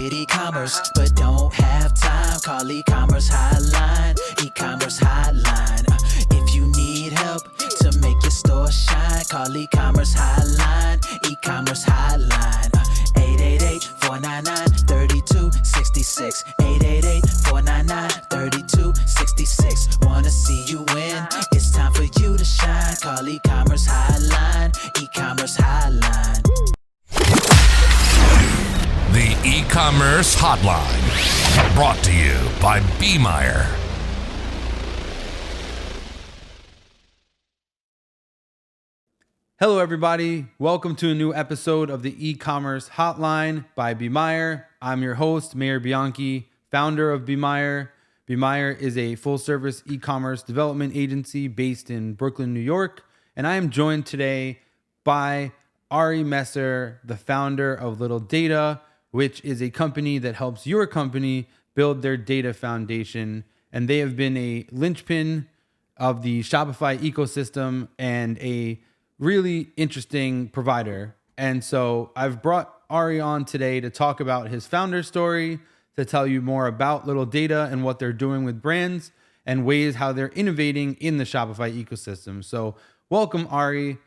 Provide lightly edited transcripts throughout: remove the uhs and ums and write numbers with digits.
with e-commerce, but don't have time. Call Ecommerce Hotline. Ecommerce Hotline. If you need help to make your store shine, call Ecommerce Hotline. Ecommerce Hotline. 888-499-3266. 888-499-3266. Wanna see you win? It's time for you to shine. Call Ecommerce Hotline. Ecommerce Hotline. The Ecommerce Hotline, brought to you by B. Meyer. Hello, everybody. Welcome to a new episode of the Ecommerce Hotline by B. Meyer. I'm your host, Mayor Bianchi, founder of B. Meyer. B. Meyer is a full-service e-commerce development agency based in Brooklyn, New York, and I am joined today by Ari Messer, the founder of Little Data, which is a company that helps your company build their data foundation. And they have been a linchpin of the Shopify ecosystem and a really interesting provider. And so I've brought Ari on today to talk about his founder story, to tell you more about Little Data and what they're doing with brands and ways how they're innovating in the Shopify ecosystem. So welcome, Ari.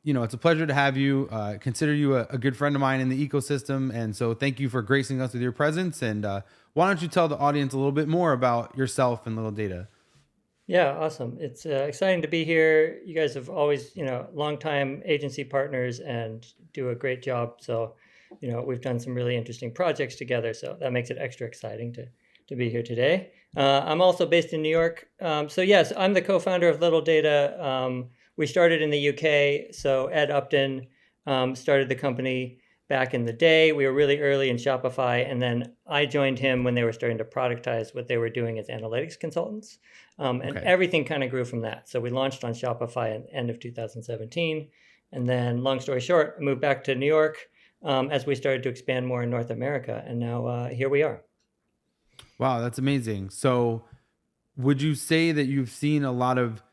It's a pleasure to have you. Consider you a good friend of mine in the ecosystem. And so thank you for gracing us with your presence. And why don't you tell the audience a little bit more about yourself and Little Data? Yeah, awesome. It's exciting to be here. You guys have always, longtime agency partners and do a great job. So, we've done some really interesting projects together. So that makes it extra exciting to be here today. I'm also based in New York. So yes, I'm the co-founder of Little Data. We started in the UK. So Ed Upton started the company back in the day. We were really early in Shopify. And then I joined him when they were starting to productize what they were doing as analytics consultants. And everything kind of grew from that. So we launched on Shopify at the end of 2017. And then long story short, I moved back to New York as we started to expand more in North America. And now here we are. Wow, that's amazing. So would you say that you've seen a lot of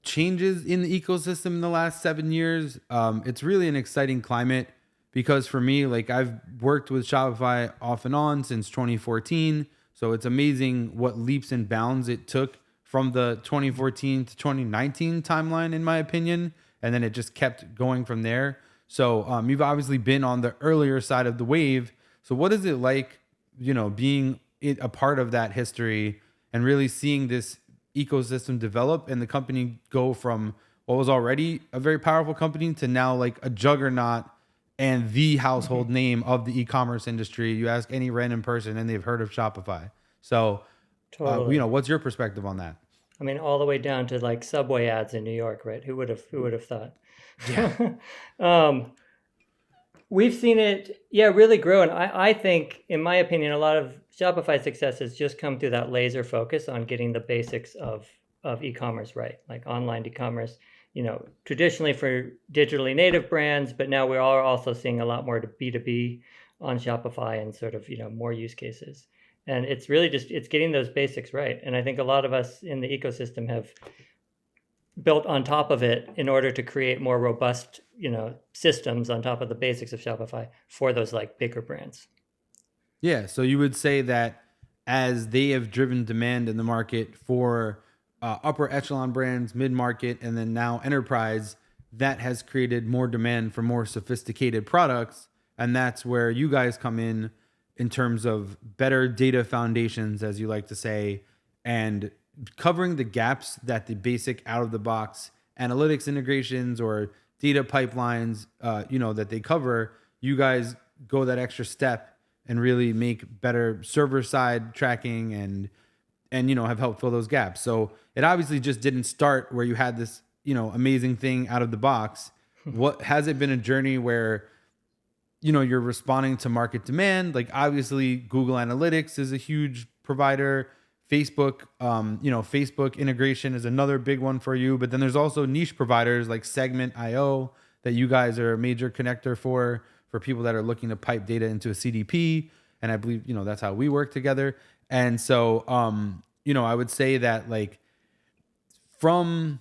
changes in the ecosystem in the last 7 years? It's really an exciting climate because for me, I've worked with Shopify off and on since 2014. So it's amazing what leaps and bounds it took from the 2014 to 2019 timeline, in my opinion. And then it just kept going from there. So you've obviously been on the earlier side of the wave. So what is it like, being a part of that history and really seeing this ecosystem develop and the company go from what was already a very powerful company to now a juggernaut and the household name of the e-commerce industry? You ask any random person and they've heard of Shopify. So, totally. What's your perspective on that? I mean, all the way down to subway ads in New York, right? Who would have thought? Yeah. We've seen it, really grow. And I think, in my opinion, a lot of Shopify success has just come through that laser focus on getting the basics of e-commerce right, like online e-commerce, traditionally for digitally native brands, but now we are also seeing a lot more to B2B on Shopify and sort of, more use cases. And it's really it's getting those basics right. And I think a lot of us in the ecosystem have built on top of it in order to create more robust, systems on top of the basics of Shopify for those bigger brands. Yeah. So you would say that as they have driven demand in the market for upper echelon brands, mid-market, and then now enterprise, that has created more demand for more sophisticated products. And that's where you guys come in terms of better data foundations, as you like to say, and covering the gaps that the basic out-of-the-box analytics integrations or data pipelines, that they cover. You guys go that extra step and really make better server-side tracking and have helped fill those gaps. So it obviously just didn't start where you had this, amazing thing out of the box. What has it been a journey where you're responding to market demand? Obviously Google Analytics is a huge provider. Facebook, Facebook integration is another big one for you. But then there's also niche providers like Segment.io that you guys are a major connector for people that are looking to pipe data into a CDP. And I believe, that's how we work together. And so, I would say that from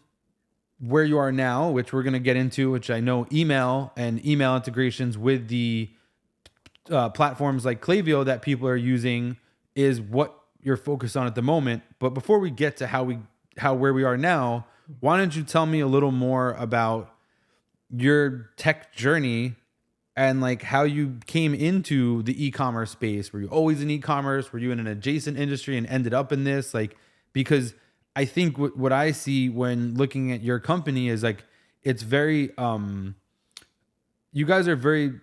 where you are now, which we're going to get into, which I know email and email integrations with the platforms like Klaviyo that people are using is what you're focused on at the moment. But before we get to where we are now, why don't you tell me a little more about your tech journey and like how you came into the e-commerce space? Were you always in e-commerce? Were you in an adjacent industry and ended up in this? Like, because I think what I see when looking at your company is like, it's very, you guys are very,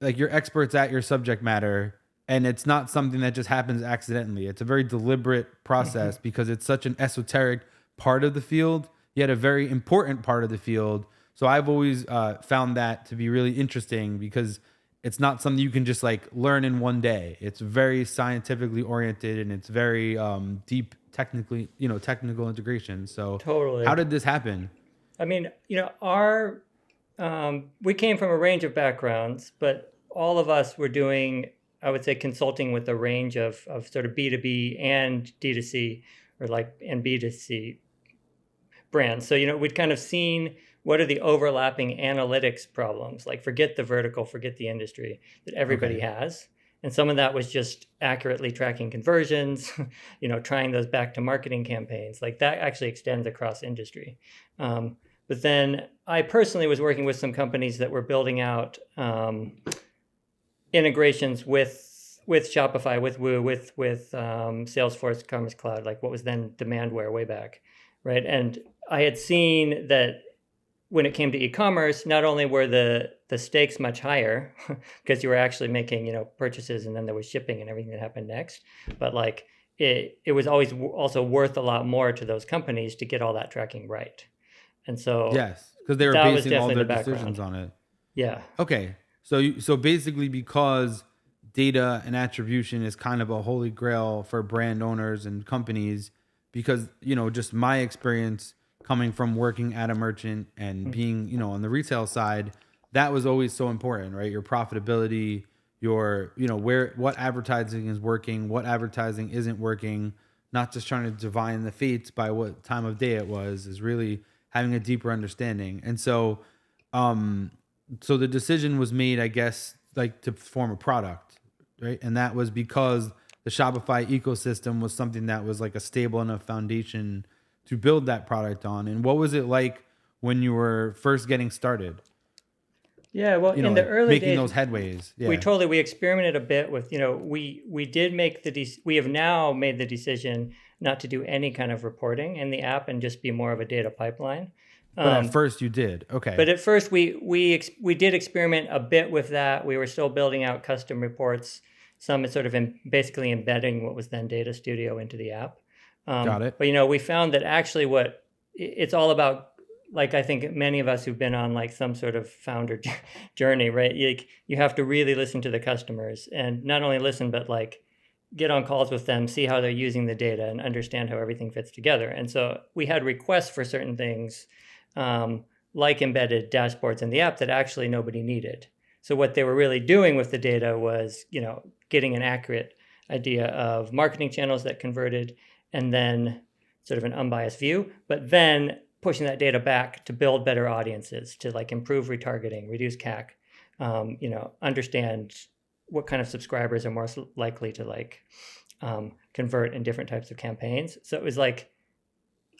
like, you're experts at your subject matter, and it's not something that just happens accidentally. It's a very deliberate process because it's such an esoteric part of the field, yet a very important part of the field. So I've always found that to be really interesting because it's not something you can just like learn in one day. It's very scientifically oriented and it's very deep technical integration. So Totally. How did this happen? I mean, we came from a range of backgrounds, but all of us were doing, I would say, consulting with a range of sort of B2B and D2C and B2C brands. So, we'd kind of seen what are the overlapping analytics problems, like forget the vertical, forget the industry that everybody has. And some of that was just accurately tracking conversions, trying those back to marketing campaigns. Like that actually extends across industry. But then I personally was working with some companies that were building out integrations with Shopify, with Woo, with Salesforce Commerce Cloud, like what was then Demandware way back, right? And I had seen that when it came to e-commerce, not only were the stakes much higher because you were actually making purchases and then there was shipping and everything that happened next, but like it was always also worth a lot more to those companies to get all that tracking right. And so yes, because they were basing all their decisions on it. Yeah. Okay. So basically, because data and attribution is kind of a holy grail for brand owners and companies, because just my experience coming from working at a merchant and being on the retail side, that was always so important, right? Your profitability, your what advertising is working, what advertising isn't working, not just trying to divine the fates by what time of day it was, is really having a deeper understanding. And so so the decision was made, I guess, like to form a product, right? And that was because the Shopify ecosystem was something that was like a stable enough foundation to build that product on. And what was it like when you were first getting started? Yeah, well, in the early making days, those headways. Yeah. We experimented a bit with, we did make we have now made the decision not to do any kind of reporting in the app and just be more of a data pipeline. But at first you did. Okay. But at first we did experiment a bit with that. We were still building out custom reports. Some is sort of basically embedding what was then Data Studio into the app. Got it. But we found that actually it's all about, like I think many of us who've been on like some sort of founder journey, right? You have to really listen to the customers, and not only listen, but like get on calls with them, see how they're using the data, and understand how everything fits together. And so we had requests for certain things, like embedded dashboards in the app that actually nobody needed. So what they were really doing with the data was, getting an accurate idea of marketing channels that converted, and then sort of an unbiased view, but then pushing that data back to build better audiences, to like improve retargeting, reduce CAC, understand what kind of subscribers are more likely to like convert in different types of campaigns. So it was like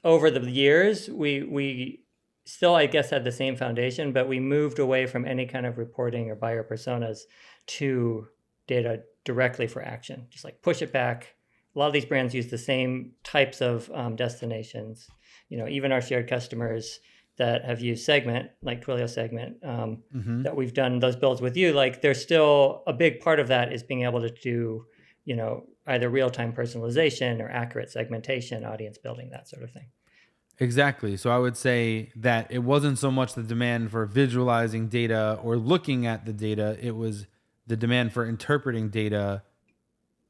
over the years, we still, I guess, had the same foundation, but we moved away from any kind of reporting or buyer personas to data directly for action, just like push it back. A lot of these brands use the same types of destinations. Even our shared customers that have used Segment, like Twilio Segment, that we've done those builds with you, like there's still a big part of that is being able to do, either real-time personalization or accurate segmentation, audience building, that sort of thing. Exactly. So I would say that it wasn't so much the demand for visualizing data or looking at the data, it was the demand for interpreting data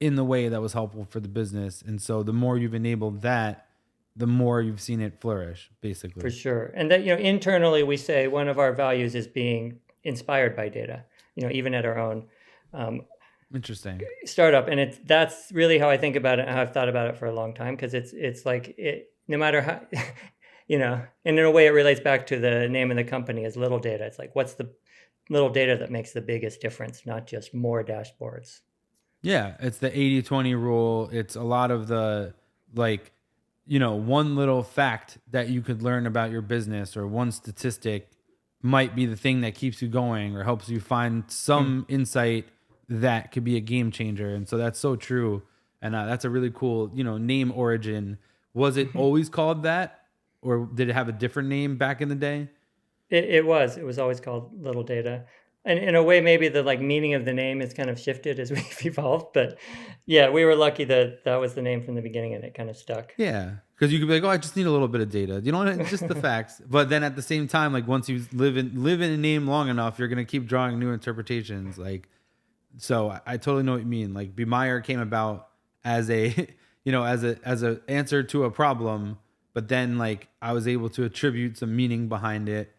in the way that was helpful for the business. And so the more you've enabled that, the more you've seen it flourish, basically. For sure. And that, internally we say one of our values is being inspired by data, even at our own Interesting startup. And that's really how I think about it and how I've thought about it for a long time, because it's like no matter how, and in a way it relates back to the name of the company is Little Data. It's like, what's the little data that makes the biggest difference, not just more dashboards. Yeah, it's the 80/20 rule. It's a lot of the like, one little fact that you could learn about your business or one statistic might be the thing that keeps you going or helps you find some insight that could be a game changer. And so that's so true. And that's a really cool, name origin. Was it always called that, or did it have a different name back in the day? It was always called Little Data. And in a way, maybe the like meaning of the name has kind of shifted as we've evolved. But yeah, we were lucky that that was the name from the beginning and it kind of stuck. Yeah, because you could be like, oh, I just need a little bit of data. You know what? It's just the facts. But then at the same time, like once you live in a name long enough, you're gonna keep drawing new interpretations. Like, so I totally know what you mean. Like, Be Meyer came about as a, as a answer to a problem, but then like I was able to attribute some meaning behind it,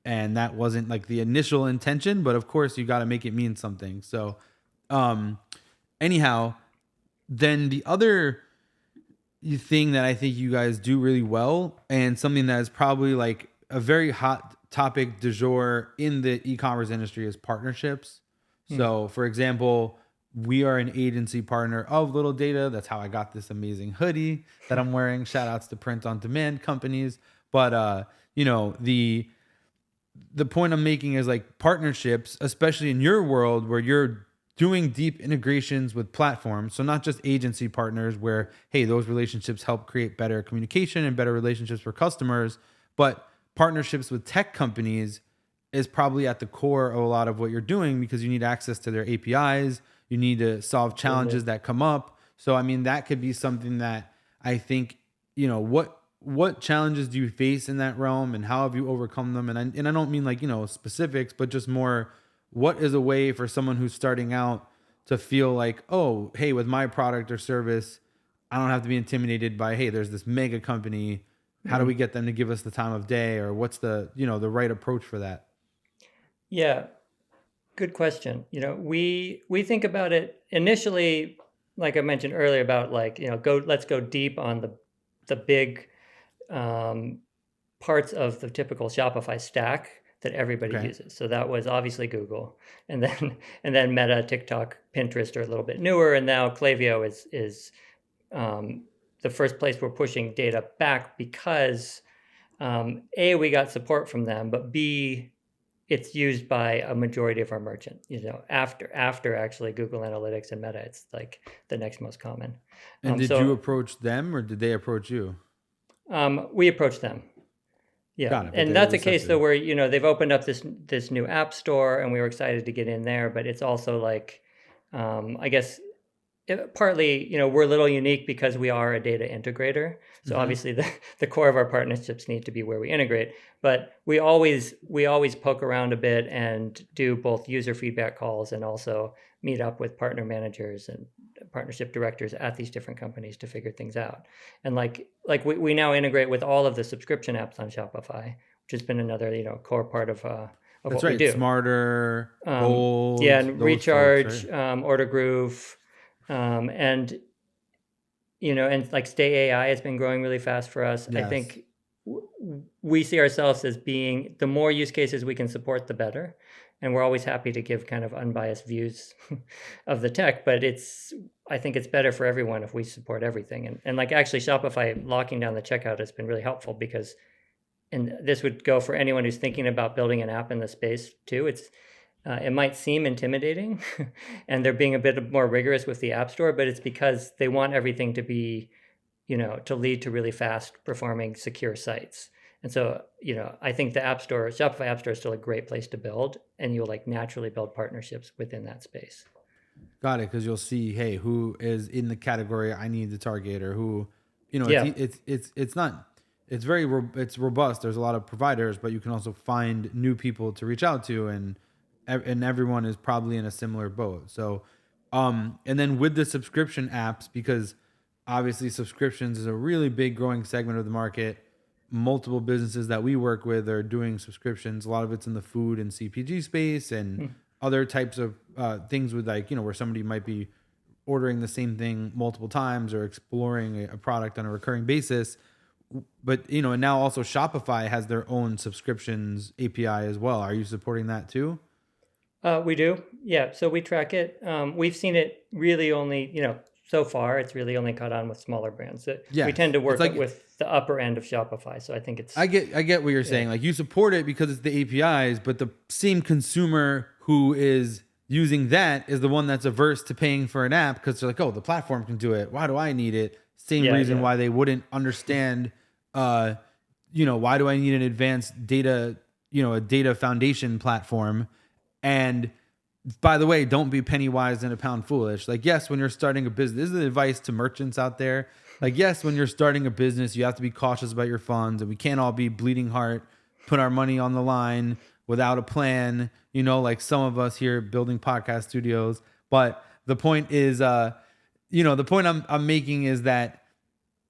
and that wasn't like the initial intention. But of course, you got to make it mean something. So, anyhow, then the other thing that I think you guys do really well, and something that is probably like a very hot topic du jour in the e-commerce industry, is partnerships. So for example, we are an agency partner of Little Data. That's how I got this amazing hoodie that I'm wearing. Shout outs to print on demand companies. But the point I'm making is like partnerships, especially in your world where you're doing deep integrations with platforms. So not just agency partners where, hey, those relationships help create better communication and better relationships for customers, but partnerships with tech companies is probably at the core of a lot of what you're doing, because you need access to their APIs. You need to solve challenges that come up. So, I mean, that could be something that I think, what challenges do you face in that realm and how have you overcome them? And I don't mean like, specifics, but just more, what is a way for someone who's starting out to feel like, oh, hey, with my product or service, I don't have to be intimidated by, hey, there's this mega company. How do we get them to give us the time of day, or what's the, the right approach for that? Yeah, good question. We think about it initially, like I mentioned earlier, about like, let's go deep on the big parts of the typical Shopify stack that everybody uses. So that was obviously Google, and then Meta, TikTok, Pinterest are a little bit newer, and now Klaviyo is the first place we're pushing data back because A, we got support from them, but B, it's used by a majority of our merchants. After actually Google Analytics and Meta, it's like the next most common. And did you approach them, or did they approach you? We approached them. Yeah, Got it, and that's a case though where they've opened up this new app store, and we were excited to get in there. But it's also like, I guess, partly we're a little unique because we are a data integrator. So obviously the core of our partnerships need to be where we integrate. But we always poke around a bit and do both user feedback calls and also meet up with partner managers and partnership directors at these different companies to figure things out. And like we now integrate with all of the subscription apps on Shopify, which has been another core part of what we do. Smarter, Bold, and Recharge, Order Groove, and and like Stay AI has been growing really fast for us. Yes. I think we see ourselves as being, the more use cases we can support, the better. And we're always happy to give kind of unbiased views of the tech, but I think it's better for everyone if we support everything. And like actually Shopify locking down the checkout has been really helpful because, and this would go for anyone who's thinking about building an app in the space too. It might seem intimidating and they're being a bit more rigorous with the App Store, but it's because they want everything to be, to lead to really fast performing secure sites. And so, I think the App Store, Shopify App Store is still a great place to build, and you'll like naturally build partnerships within that space. Got it. Because you'll see, hey, who is in the category I need to target, or who, it's robust. There's a lot of providers, but you can also find new people to reach out to, and everyone is probably in a similar boat. So, and then with the subscription apps, because obviously subscriptions is a really big growing segment of the market. Multiple businesses that we work with are doing subscriptions. A lot of it's in the food and CPG space, and other types of things with like, where somebody might be ordering the same thing multiple times or exploring a product on a recurring basis. But, and now also Shopify has their own subscriptions API as well. Are you supporting that too? We do. Yeah. So we track it. We've seen it really only, so far it's really only caught on with smaller brands. We tend Yes. to It's work like with the upper end of Shopify. So I think it's, I get what you're yeah. saying. Like you support it because it's the APIs, but the same consumer who is using that is the one that's averse to paying for an app because they're like, oh, the platform can do it. Why do I need it? Same Yeah. reason Yeah. why they wouldn't understand. Why do I need an advanced data, a data foundation platform? And by the way, don't be penny wise and a pound foolish. Like, yes, when you're starting a business, this is advice to merchants out there. Like, yes, when you're starting a business, you have to be cautious about your funds, and we can't all be bleeding heart, put our money on the line without a plan, like some of us here building podcast studios. But the point is, the point I'm making is that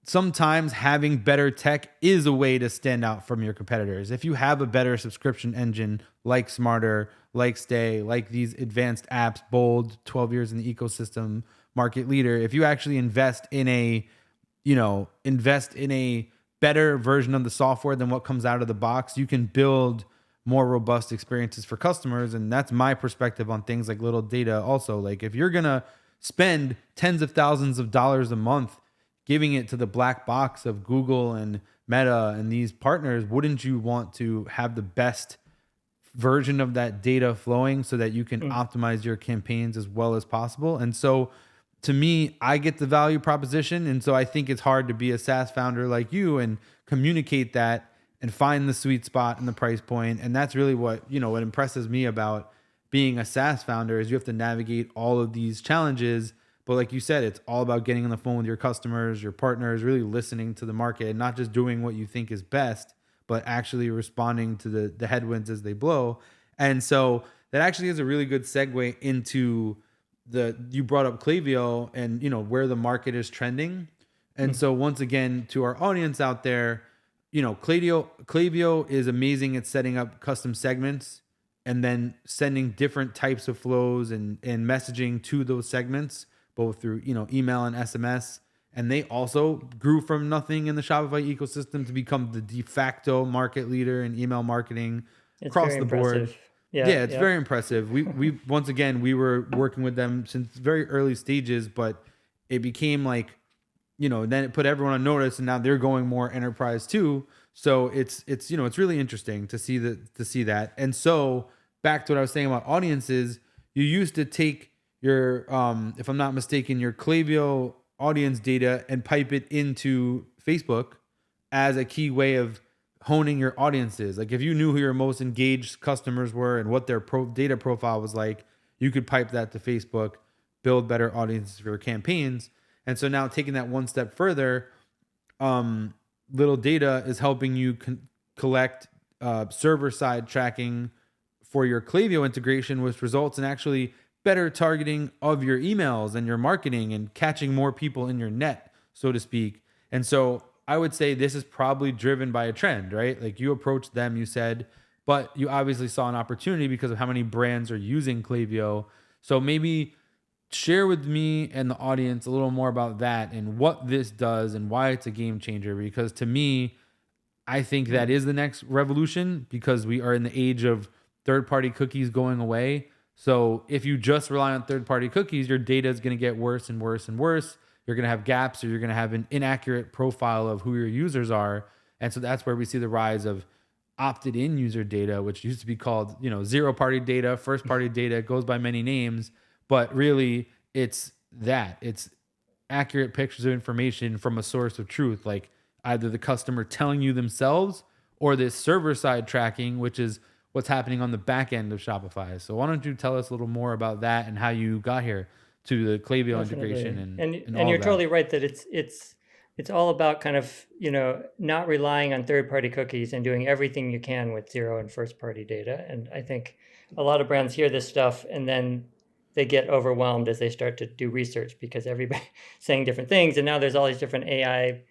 sometimes having better tech is a way to stand out from your competitors. If you have a better subscription engine like Smarter, like Stay, like these advanced apps, Bold, 12 years in the ecosystem, market leader, if you actually invest in a better version of the software than what comes out of the box, you can build more robust experiences for customers. And that's my perspective on things like little data. Also, like if you're going to spend tens of thousands of dollars a month giving it to the black box of Google and Meta and these partners, wouldn't you want to have the best version of that data flowing so that you can optimize your campaigns as well as possible? And so to me, I get the value proposition. And so I think it's hard to be a SaaS founder like you and communicate that and find the sweet spot and the price point. And that's really what impresses me about being a SaaS founder is you have to navigate all of these challenges. But like you said, it's all about getting on the phone with your customers, your partners, really listening to the market and not just doing what you think is best, but actually responding to the headwinds as they blow. And so that actually is a really good segue into you brought up Klaviyo and, where the market is trending. And so once again, to our audience out there, Klaviyo is amazing at setting up custom segments and then sending different types of flows and messaging to those segments, both through, email and SMS. And they also grew from nothing in the Shopify ecosystem to become the de facto market leader in email marketing across the board. Yeah, it's very impressive. We once again, we were working with them since very early stages, but it became like, then it put everyone on notice and now they're going more enterprise too. So it's really interesting to see that. And so back to what I was saying about audiences, you used to take your, if I'm not mistaken, your Klaviyo audience data and pipe it into Facebook as a key way of honing your audiences. Like if you knew who your most engaged customers were and what their data profile was like, you could pipe that to Facebook, build better audiences for your campaigns. And so now taking that one step further, little data is helping you collect server side tracking for your Klaviyo integration, which results in actually better targeting of your emails and your marketing and catching more people in your net, so to speak. And so I would say this is probably driven by a trend, right? Like you approached them, you said, but you obviously saw an opportunity because of how many brands are using Klaviyo. So maybe share with me and the audience a little more about that and what this does and why it's a game changer. Because to me, I think that is the next revolution because we are in the age of third-party cookies going away. So if you just rely on third-party cookies, your data is going to get worse and worse and worse. You're going to have gaps or you're going to have an inaccurate profile of who your users are. And so that's where we see the rise of opted-in user data, which used to be called, zero-party data, first-party data. It goes by many names, but really it's accurate pictures of information from a source of truth, like either the customer telling you themselves or this server-side tracking, which is what's happening on the back end of Shopify. So why don't you tell us a little more about that and how you got here to the Klaviyo integration and you're totally right that it's all about kind of, not relying on third-party cookies and doing everything you can with zero and first-party data. And I think a lot of brands hear this stuff and then they get overwhelmed as they start to do research because everybody's saying different things. And now there's all these different AI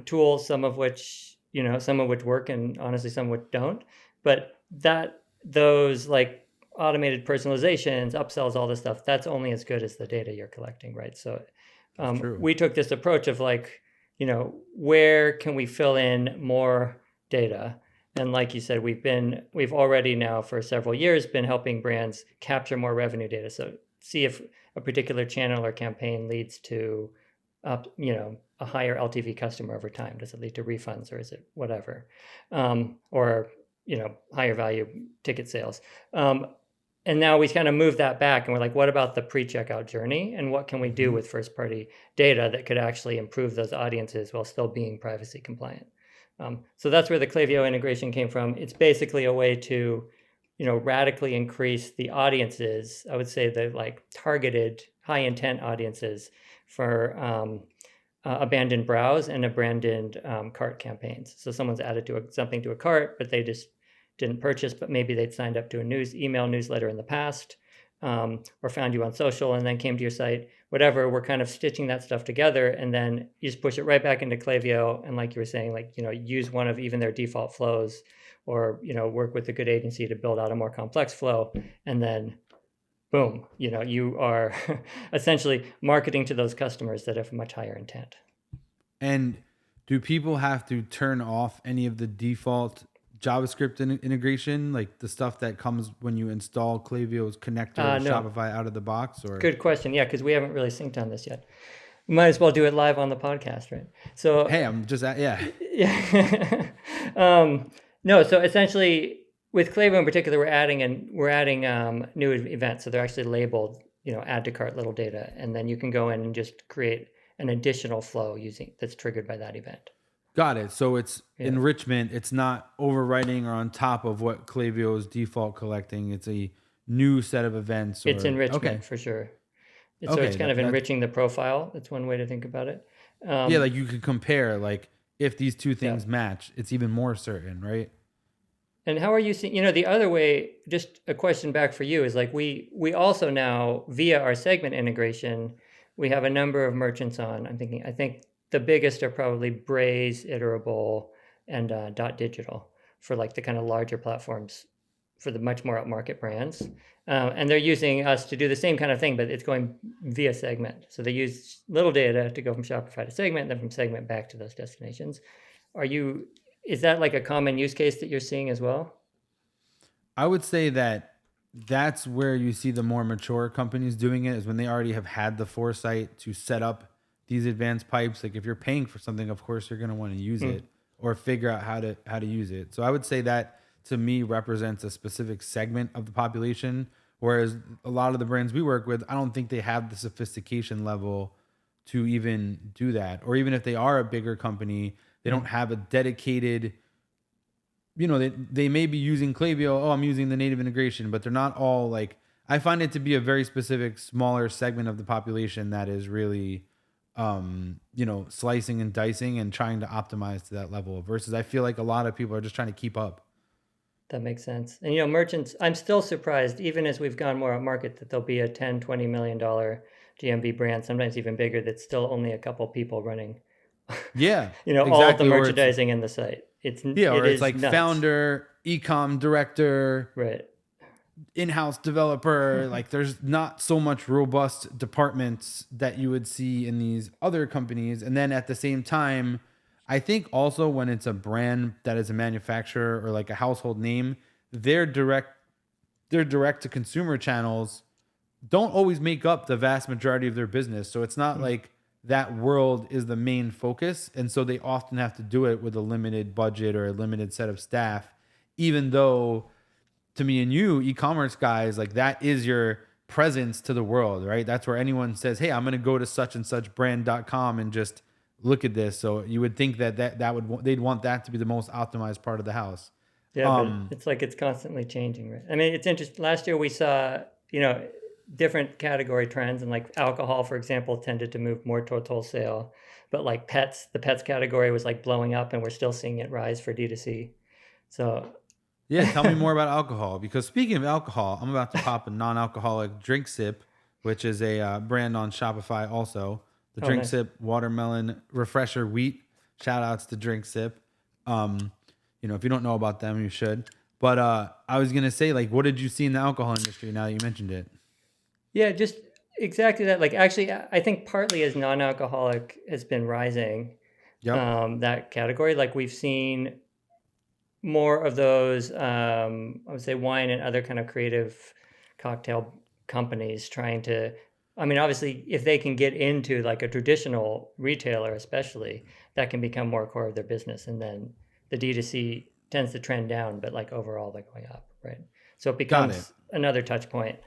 tools, some of which work and honestly some which don't. But those like automated personalizations, upsells, all this stuff, that's only as good as the data you're collecting, right? So we took this approach of like, where can we fill in more data And like you said, we've already now for several years been helping brands capture more revenue data. So see if a particular channel or campaign leads to a higher LTV customer over time. Does it lead to refunds, or is it whatever? Or higher value ticket sales. And now we kind of move that back and we're like, what about the pre-checkout journey? And what can we do with first party data that could actually improve those audiences while still being privacy compliant? So that's where the Klaviyo integration came from. It's basically a way to, radically increase the audiences. I would say the like targeted high intent audiences for abandoned browse and abandoned cart campaigns. So someone's added something to a cart, but they just didn't purchase, but maybe they'd signed up to a email newsletter in the past, or found you on social and then came to your site, whatever. We're kind of stitching that stuff together, and then you just push it right back into Klaviyo. And like you were saying, use one of even their default flows, or, work with a good agency to build out a more complex flow. And then boom, you are essentially marketing to those customers that have much higher intent. And do people have to turn off any of the default JavaScript integration, like the stuff that comes when you install Klaviyo's connector or No. Shopify out of the box? Or Good question. Yeah, because we haven't really synced on this yet. We might as well do it live on the podcast, right? So hey, I'm just yeah. No, so essentially with Klaviyo in particular, we're adding new events. So they're actually labeled, add to cart little data, and then you can go in and just create an additional flow that's triggered by that event. Got it. So it's enrichment. It's not overwriting or on top of what Klaviyo is default collecting. It's a new set of events. It's enrichment for sure. So it's kind of enriching the profile. That's one way to think about it. Like you could compare, like if these two things match, it's even more certain, right? And how are you seeing, the other way, just a question back for you is like, we also now via our segment integration, we have a number of merchants on. I think the biggest are probably Braze, Iterable, and Dot Digital for like the kind of larger platforms for the much more upmarket brands. And they're using us to do the same kind of thing, but it's going via segment. So they use little data to go from Shopify to segment, and then from segment back to those destinations. Is that like a common use case that you're seeing as well? I would say that's where you see the more mature companies doing it, is when they already have had the foresight to set up these advanced pipes. Like if you're paying for something, of course you're going to want to use it or figure out how to use it. So I would say that to me represents a specific segment of the population, whereas a lot of the brands we work with, I don't think they have the sophistication level to even do that. Or even if they are a bigger company, they don't have a dedicated, they may be using Klaviyo. Oh, I'm using the native integration, but they're not all like, I find it to be a very specific, smaller segment of the population that is really, slicing and dicing and trying to optimize to that level, versus I feel like a lot of people are just trying to keep up. That makes sense. And, merchants, I'm still surprised, even as we've gone more up market, that there'll be a $10, $20 million GMV brand, sometimes even bigger, that's still only a couple people running. Yeah. All of the merchandising in the site. It's like nuts. Founder, e-com director, right, in-house developer. Like there's not so much robust departments that you would see in these other companies. And then at the same time, I think also when it's a brand that is a manufacturer or like a household name, their direct to consumer channels don't always make up the vast majority of their business. So it's not like that world is the main focus. And so they often have to do it with a limited budget or a limited set of staff, even though to me and you, e-commerce guys, like that is your presence to the world, right? That's where anyone says, hey, I'm going to go to such and such brand.com and just look at this. So you would think they'd want that to be the most optimized part of the house. Yeah, but it's like it's constantly changing, right? I mean, it's interesting. Last year we saw, different category trends, and like alcohol, for example, tended to move more towards wholesale, but like the pets category was like blowing up, and we're still seeing it rise for D2C. So yeah, tell me more about alcohol, because speaking of alcohol, I'm about to pop a non-alcoholic Drink Sip, which is a brand on Shopify also. The Drink nice. Sip watermelon refresher wheat. Shout outs to Drink Sip. If you don't know about them, you should. But I was gonna say, like, what did you see in the alcohol industry now that you mentioned it? Yeah, just exactly that. Like, actually, I think partly as non-alcoholic has been rising, Yep. that category. Like we've seen more of those, I would say, wine and other kind of creative cocktail companies trying to, I mean, obviously, if they can get into like a traditional retailer, especially, that can become more core of their business. And then the D2C tends to trend down, but like overall, they're going up, right? So it Got it. becomes another touch point.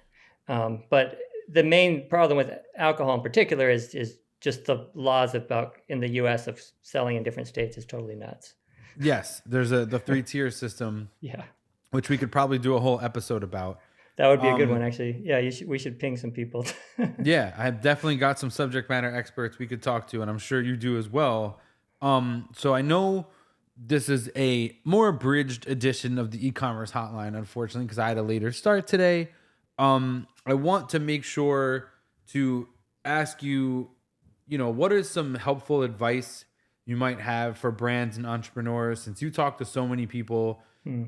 But the main problem with alcohol in particular is just the laws about in the US of selling in different states is totally nuts. Yes, there's the 3-tier system, Yeah. which we could probably do a whole episode about. That would be a good one, actually. Yeah, we should ping some people. Yeah, I've definitely got some subject matter experts we could talk to, and I'm sure you do as well. So I know this is a more abridged edition of the e-commerce hotline, unfortunately, because I had a later start today. I want to make sure to ask you, what is some helpful advice you might have for brands and entrepreneurs, since you talk to so many people.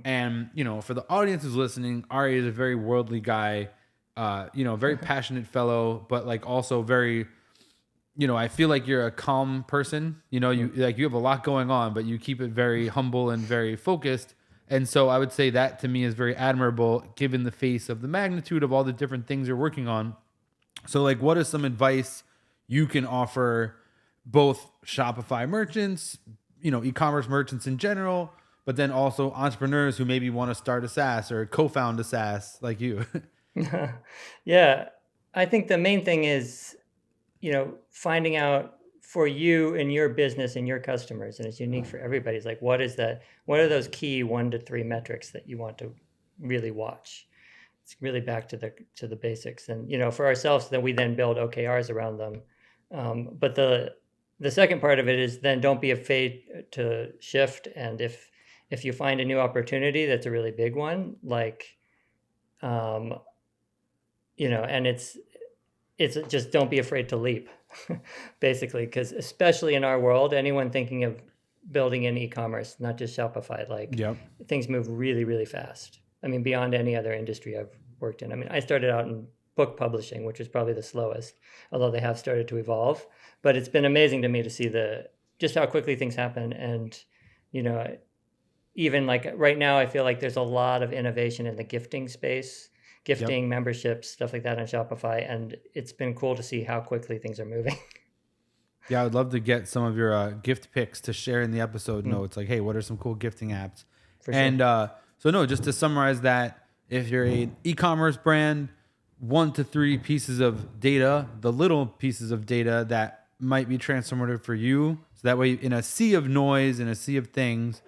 And, for the audience who's listening, Ari is a very worldly guy, very passionate fellow, but like also very, I feel like you're a calm person. You have a lot going on, but you keep it very humble and very focused. And so I would say that to me is very admirable, given the face of the magnitude of all the different things you're working on. So like, what is some advice you can offer both Shopify merchants, e-commerce merchants in general, but then also entrepreneurs who maybe want to start a SaaS or co-found a SaaS like you? Yeah, I think the main thing is, finding out for you and your business and your customers, and it's unique for everybody. It's like, what are those key 1 to 3 metrics that you want to really watch? It's really back to the basics. And, for ourselves, then we then build OKRs around them. But the second part of it is then don't be afraid to shift. And if you find a new opportunity that's a really big one, like, and it's just don't be afraid to leap, basically, because especially in our world, anyone thinking of building in e-commerce, not just Shopify, like things move really, really fast. I mean, beyond any other industry I've worked in. I mean, I started out in book publishing, which was probably the slowest, although they have started to evolve. But it's been amazing to me to see just how quickly things happen. And, even like right now, I feel like there's a lot of innovation in the gifting space, memberships, stuff like that on Shopify. And it's been cool to see how quickly things are moving. Yeah, I would love to get some of your gift picks to share in the episode notes. Like, hey, what are some cool gifting apps? For sure. And so no, just to summarize that, if you're an e-commerce brand, 1 to 3 pieces of data, the little pieces of data that might be transformative for you. So that way, in a sea of noise, in a sea of things,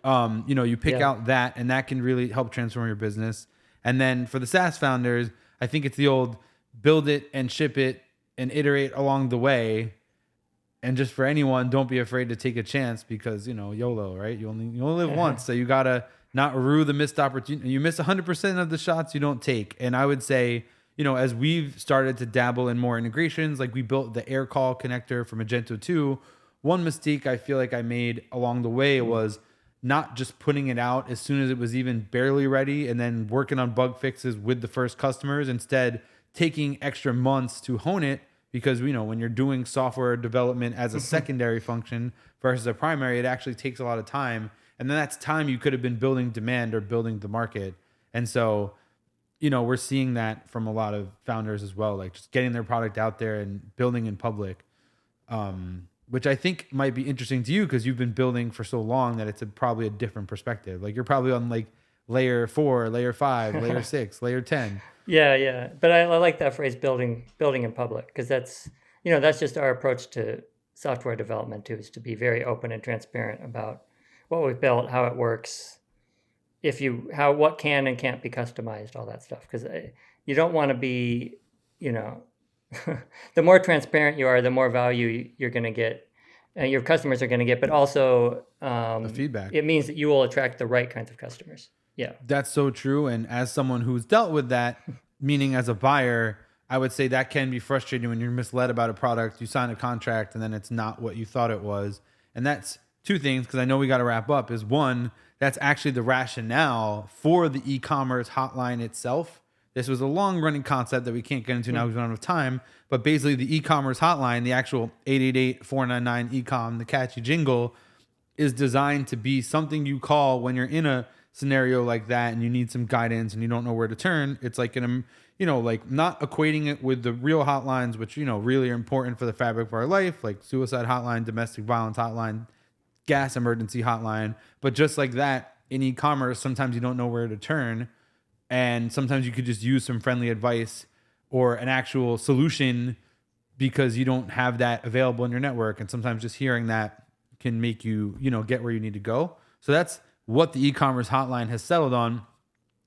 you pick out that, and that can really help transform your business. And then for the SaaS founders, I think it's the old build it and ship it and iterate along the way. And just for anyone, don't be afraid to take a chance because, YOLO, right? You only live once. So you got to not rue the missed opportunity. You miss 100% of the shots you don't take. And I would say, as we've started to dabble in more integrations, like we built the air call connector for Magento 2, one mistake I feel like I made along the way was not just putting it out as soon as it was even barely ready and then working on bug fixes with the first customers, instead taking extra months to hone it, because when you're doing software development as a secondary function versus a primary, it actually takes a lot of time. And then that's time you could have been building demand or building the market. And so, we're seeing that from a lot of founders as well, like just getting their product out there and building in public, which I think might be interesting to you because you've been building for so long that it's probably a different perspective. Like you're probably on like layer 4, layer 5, layer 6, layer 10. Yeah. But I like that phrase, building in public, because that's just our approach to software development too, is to be very open and transparent about what we've built, how it works, what can and can't be customized, all that stuff. Because you don't want to be, the more transparent you are, the more value you're going to get, your customers are going to get, but also The feedback. it means that you will attract the right kinds of customers. Yeah. That's so true. And as someone who's dealt with that, meaning as a buyer, I would say that can be frustrating when you're misled about a product. You sign a contract and then it's not what you thought it was. And that's 2 things, because I know we got to wrap up, is 1, that's actually the rationale for the e-commerce hotline itself. This was a long running concept that we can't get into now because we don't have time. But basically the e-commerce hotline, the actual 888-499 ecom, the catchy jingle, is designed to be something you call when you're in a scenario like that and you need some guidance and you don't know where to turn. It's like like not equating it with the real hotlines, which, really are important for the fabric of our life, like suicide hotline, domestic violence hotline, gas emergency hotline. But just like that, in e-commerce, sometimes you don't know where to turn. And sometimes you could just use some friendly advice or an actual solution because you don't have that available in your network. And sometimes just hearing that can make you, get where you need to go. So that's what the e-commerce hotline has settled on.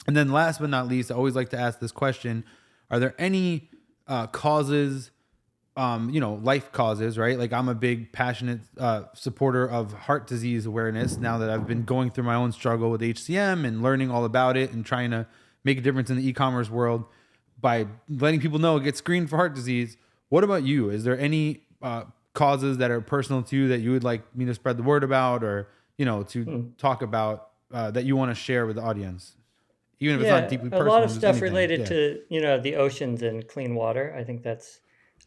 And then last but not least, I always like to ask this question. Are there any causes, life causes, right? Like I'm a big passionate supporter of heart disease awareness now that I've been going through my own struggle with HCM and learning all about it and trying to make a difference in the e-commerce world by letting people know get screened for heart disease. What about you? Is there any causes that are personal to you that you would like me to spread the word about or, to talk about that you want to share with the audience? Even if it's not deeply personal. A lot of stuff anything. related to, the oceans and clean water. I think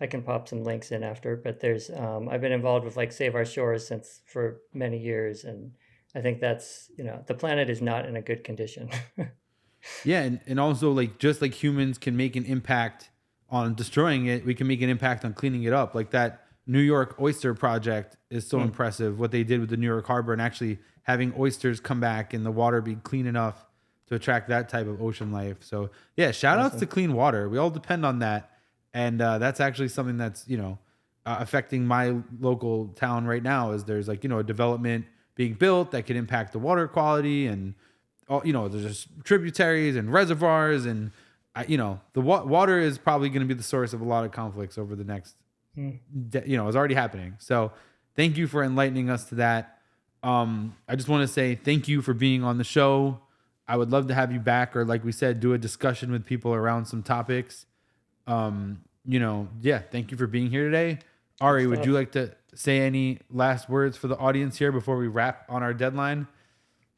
I can pop some links in after, but there's, I've been involved with like Save Our Shores for many years. And I think that's, the planet is not in a good condition. Yeah. And also like, just like humans can make an impact on destroying it, we can make an impact on cleaning it up. Like that New York oyster project is so impressive, what they did with the New York harbor and actually having oysters come back and the water be clean enough to attract that type of ocean life. So yeah, shout outs to clean water. We all depend on that. And that's actually something that's, affecting my local town right now is there's like, a development being built that can impact the water quality and, there's just tributaries and reservoirs and, the water is probably going to be the source of a lot of conflicts over the next, it's already happening. So thank you for enlightening us to that. I just want to say thank you for being on the show. I would love to have you back or like we said, do a discussion with people around some topics. Thank you for being here today. Ari, would you like to say any last words for the audience here before we wrap on our deadline?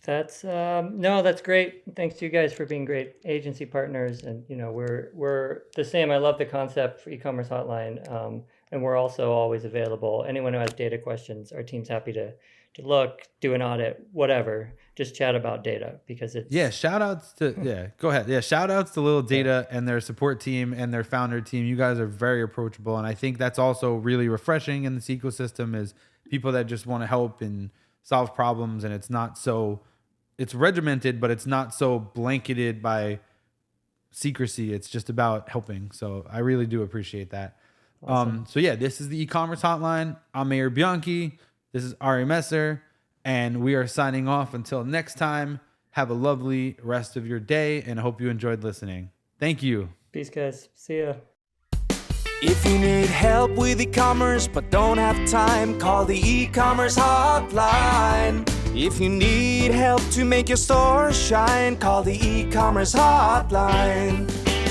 That's that's great. Thanks to you guys for being great agency partners. And, we're the same. I love the concept for e-commerce hotline. And we're also always available. Anyone who has data questions, our team's happy to look, do an audit, whatever, just chat about data because it's... shout outs to, go ahead. Yeah. Shout outs to Little Data and their support team and their founder team. You guys are very approachable. And I think that's also really refreshing in this ecosystem is people that just want to help and solve problems. And it's regimented, but it's not so blanketed by secrecy. It's just about helping. So I really do appreciate that. Awesome. This is the e-commerce hotline. I'm Mayor Bianchi. This is Ari Messer, and we are signing off until next time. Have a lovely rest of your day, and I hope you enjoyed listening. Thank you. Peace, guys. See ya. If you need help with e-commerce but don't have time, call the e-commerce hotline. If you need help to make your store shine, call the e-commerce hotline.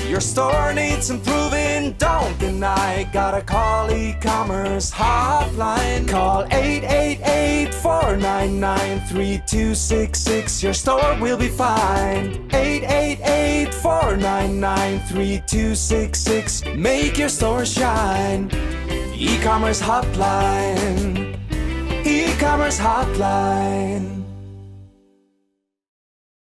Your store needs improving, don't deny. Gotta call e-commerce hotline. Call 888-499-3266. Your store will be fine. 888-499-3266. Make your store shine. E-commerce hotline. E-commerce hotline.